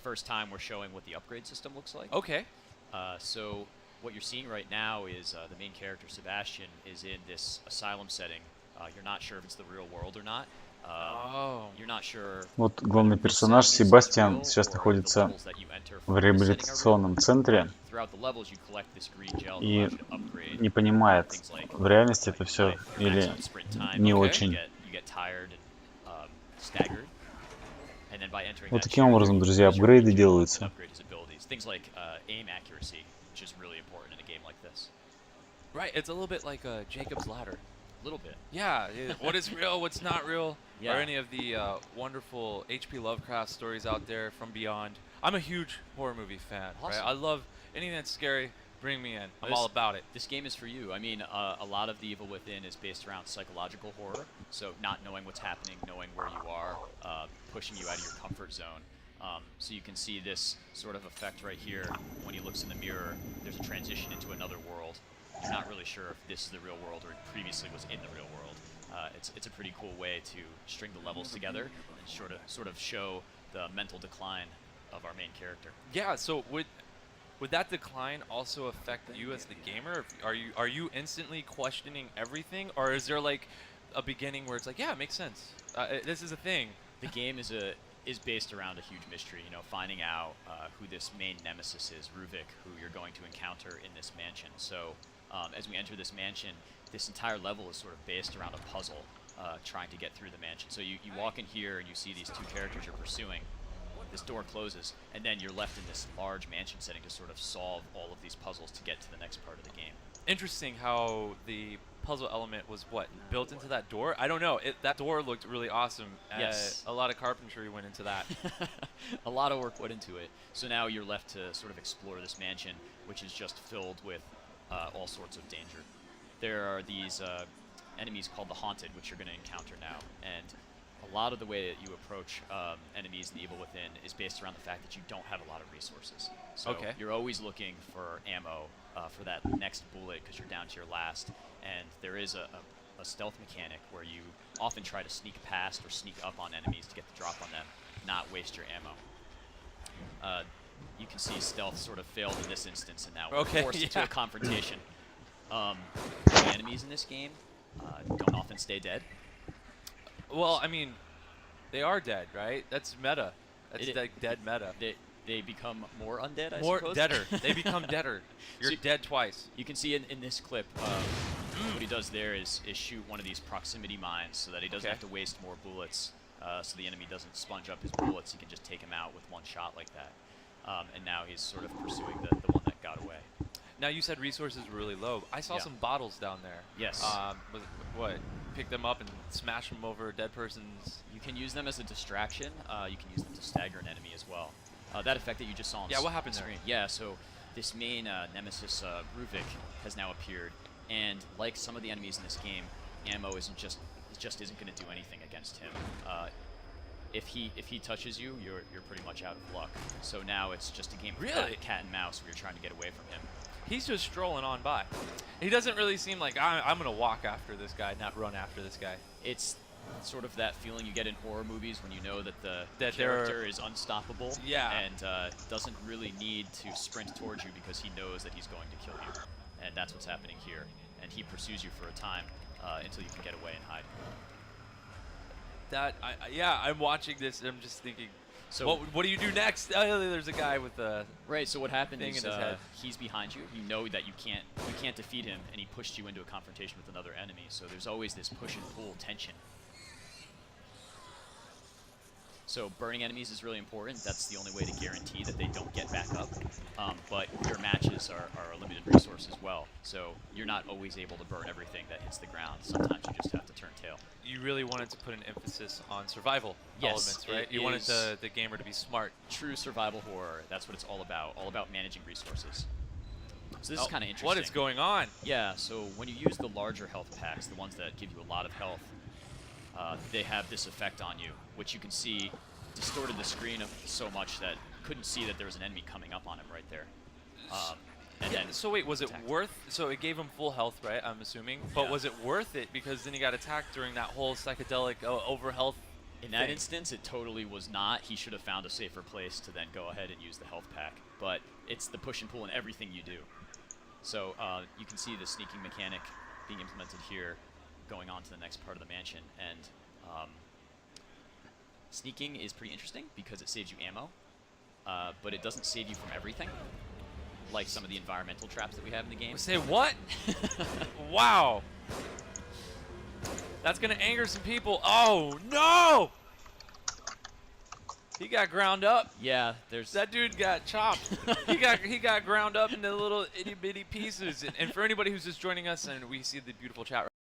first time we're showing what the upgrade system looks like. Okay. So what you're seeing right now is the main character, Sebastian, is in this asylum setting. You're not sure if it's the real world or not. You're not sure Вот главный персонаж Себастьян сейчас находится в реабилитационном центре и не понимает, в реальности это все или не очень. Вот таким образом, друзья, апгрейды делаются. Right, it's a little bit like Jacob's Ladder. A little bit. Yeah, what is real, what's not real, Yeah. or any of the wonderful H.P. Lovecraft stories out there from beyond. I'm a huge horror movie fan, right? Awesome. I love anything that's scary, bring me in. I'm all about it. This game is for you. I mean, a lot of the Evil Within is based around psychological horror, so not knowing what's happening, knowing where you are, pushing you out of your comfort zone. So you can see this sort of effect right here. When he looks in the mirror, there's a transition into another world. You're not really sure if this is the real world or it previously was in the real world. It's a pretty cool way to string the levels together and sort of show the mental decline of our main character. Yeah, so would that decline also affect you as the gamer? Are you instantly questioning everything, or is there like a beginning where it's like, yeah, it makes sense. This is a thing. The game is based around a huge mystery, you know, finding out who this main nemesis is, Ruvik, who you're going to encounter in this mansion. So as we enter this mansion, this entire level is sort of based around a puzzle, trying to get through the mansion. So you walk in here and you see these two characters you're pursuing. This door closes, and then you're left in this large mansion setting to sort of solve all of these puzzles to get to the next part of the game. Interesting how the puzzle element was built into that door. I don't know. That door looked really awesome. Yes. A lot of carpentry went into that. A lot of work went into it. So now you're left to sort of explore this mansion, which is just filled with all sorts of danger. There are these enemies called the Haunted, which you're going to encounter now, and a lot of the way that you approach enemies in the Evil Within is based around the fact that you don't have a lot of resources. So you're always looking for ammo for that next bullet because you're down to your last. And there is a stealth mechanic where you often try to sneak past or sneak up on enemies to get the drop on them, not waste your ammo. You can see stealth sort of failed in this instance, and now we're forced into a confrontation. The enemies in this game don't often stay dead. Well, I mean, they are dead, right? That's meta. That's like dead meta. They become more undead, I more suppose? deader. They become deader. You're dead twice. You can see in this clip, what he does there is shoot one of these proximity mines so that he doesn't have to waste more bullets, so the enemy doesn't sponge up his bullets. He can just take him out with one shot like that. And now he's sort of pursuing the one that got away. Now, you said resources were really low. I saw some bottles down there. Yes. What? Pick them up and smash them over a dead person's... You can use them as a distraction. You can use them to stagger an enemy as well. That effect that you just saw on what happened screen. there? Yeah, so this main nemesis, Ruvik, has now appeared. And like some of the enemies in this game, ammo isn't just isn't going to do anything against him. If he touches you, you're pretty much out of luck. So now it's just a game of cat and mouse where you're trying to get away from him. He's just strolling on by. He doesn't really seem like, I'm going to walk after this guy, not run after this guy. It's sort of that feeling you get in horror movies when you know that the character is unstoppable and doesn't really need to sprint towards you because he knows that he's going to kill you. And that's what's happening here. And he pursues you for a time until you can get away and hide. I'm watching this and I'm just thinking, so what do you do next? There's a guy with a so what happened is in his head. He's behind you. You know that you can't defeat him, and he pushed you into a confrontation with another enemy. So there's always this push and pull tension. So burning enemies is really important. That's the only way to guarantee that they don't get back up. But your matches are a limited resource as well. So you're not always able to burn everything that hits the ground. Sometimes you just have to turn tail. You really wanted to put an emphasis on survival elements, right? You wanted the gamer to be smart. True survival horror, that's what it's all about managing resources. So this is kind of interesting. What is going on? Yeah, so when you use the larger health packs, the ones that give you a lot of health, they have this effect on you, which you can see distorted the screen so much that you couldn't see that there was an enemy coming up on him right there. So wait, was it worth? So it gave him full health, right? I'm assuming. But was it worth it because then he got attacked during that whole psychedelic over health In that thing. instance, it totally was not. He should have found a safer place to then go ahead and use the health pack. But it's the push and pull in everything you do. So you can see the sneaking mechanic being implemented here, going on to the next part of the mansion. And sneaking is pretty interesting because it saves you ammo, but it doesn't save you from everything, like some of the environmental traps that we have in the game. Say what? Wow. That's gonna anger some people. Oh no! He got ground up. Yeah, there's That dude got chopped. he got ground up into little itty bitty pieces. And for anybody who's just joining us and we see the beautiful chat